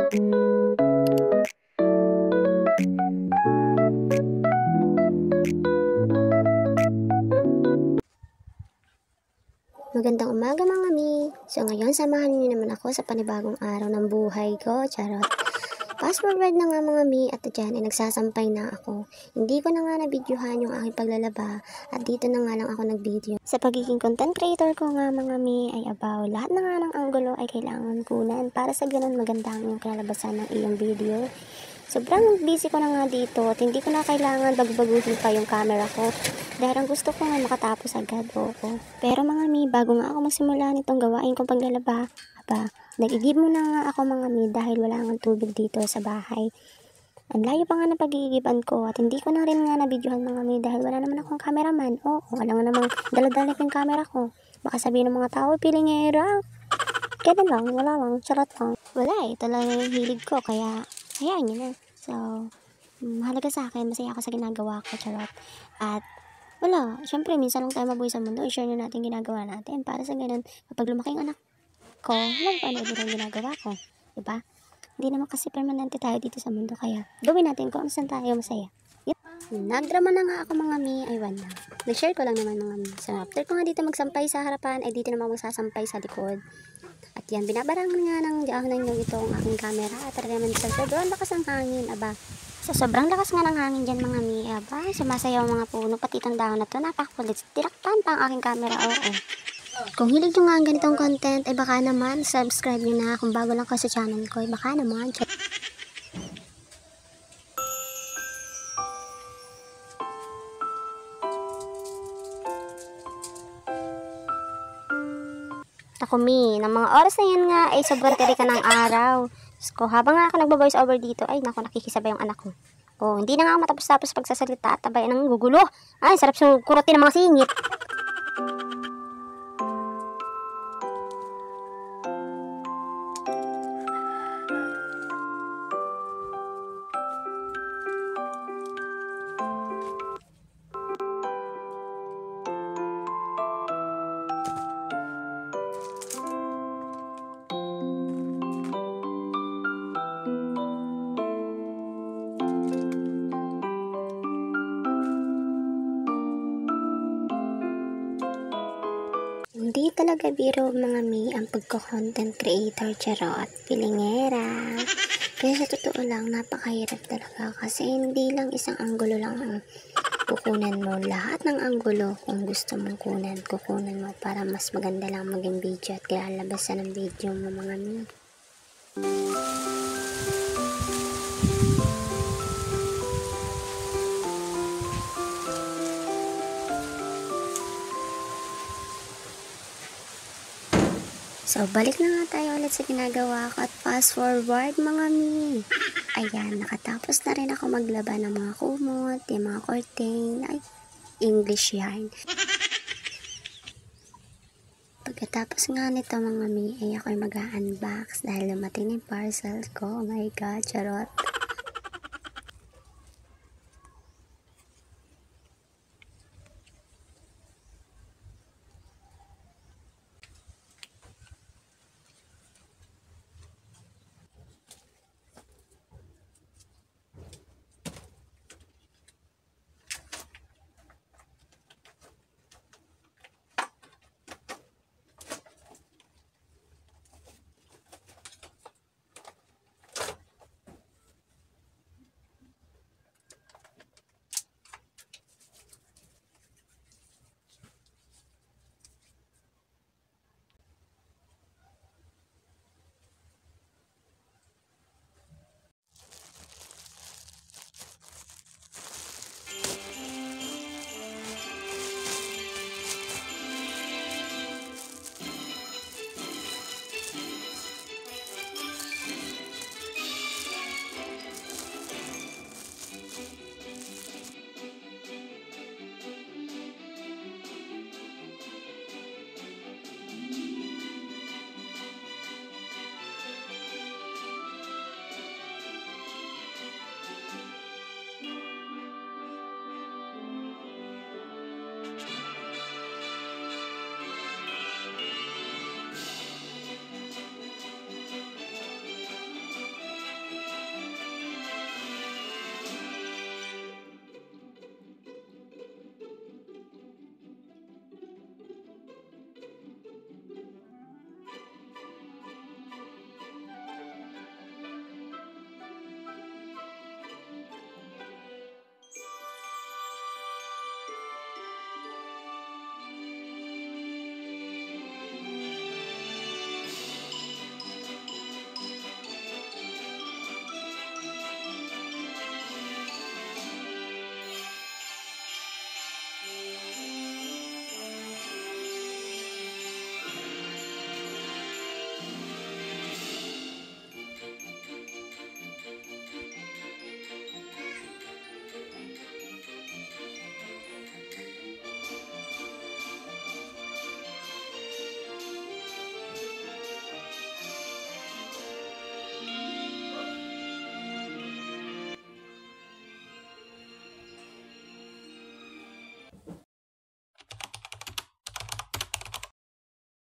Magandang umaga mga mi! So ngayon, samahan niyo naman ako sa panibagong araw ng buhay ko. Charot! Fast forward na nga mga mi, at dyan ay nagsasampay na ako. Hindi ko na nga nabidyohan yung aking paglalaba at dito na nga lang ako nag-video. Sa pagiging content creator ko nga mga mi ay abaw, lahat na nga ng anggulo ay kailangan kunan para sa ganun maganda yung kalalabasan ng iyong video. Sobrang busy ko na nga dito at hindi ko na kailangan baguhin pa yung camera ko. Dahil ang gusto ko nga makatapos agad, oo. Pero mga mi, bago nga ako magsimula nitong gawain kong paglalaba, nag-igib muna nga ako mga mi dahil wala nga tubig dito sa bahay. Ang layo pa nga ng pag-iigiban ko at hindi ko na rin nga nabidyohan mga mi dahil wala naman akong cameraman. Oo, wala nga namang daladala yung camera ko. Baka sabihin ng mga tao, pilingera. Kaya lang, wala lang, charot lang. Wala talaga yung hilig ko, kaya hayaan nyo na. So, mahalaga sa akin, masaya ako sa ginagawa ko, charot. At wala, syempre minsan lang tayo mabuhay sa mundo, i-share na natin ginagawa natin para sa ganun, kapag lumaki ang anak ko, walang panood ang ginagawa ko, diba? Hindi naman kasi permanente tayo dito sa mundo, kaya gawin natin kung saan tayo masaya. Yep. Nagdrama na nga ako mga mi, ay wala. Nag-share ko lang naman mga mi. So after ko nga dito magsampay sa harapan, ay dito naman magsasampay sa likod. At yan, binabarangan nga ng diahonan nyo ito ang aking camera. At talaga naman sa sobrang lakas ng hangin, Sa sobrang lakas nga ng hangin dyan mga mi, sumasayaw mga puno, pati itong dahon na to, napakakulit. Tiraktan pa ang aking camera, oo. Kung hilig nyo nga ang ganitong content, ay baka naman, subscribe nyo na. Kung bago lang ka sa channel ko, ay baka naman. Ako mi, ng mga oras na yan nga ay sobrang terika ng araw. So, habang nga ako nagbo-voice over dito, ay naku, nakikisabay yung anak ko. Oh, hindi na nga ako matapos-tapos pagsasalita at tabay ng gugulo. Ay, sarap siyang kurutin ng mga singit. Hindi talaga biro mga mi ang pagko-content creator, charot, pilingera. Kaya sa totoo lang, napakahirap talaga kasi hindi lang isang anggulo lang ang kukunan mo. Lahat ng anggulo kung gusto mong kukunan mo para mas maganda lang maging video at kalalabasan ng video mo mga mi. So, balik na nga tayo ulit sa ginagawa ko at fast forward mga mi. Ayan, nakatapos na rin ako maglaba ng mga kumot, yung mga curtain, ay, English yarn. Pagkatapos nga nito mga mi, ay ako'y mag-unbox dahil lumating yung parcel ko. Oh my god, charot.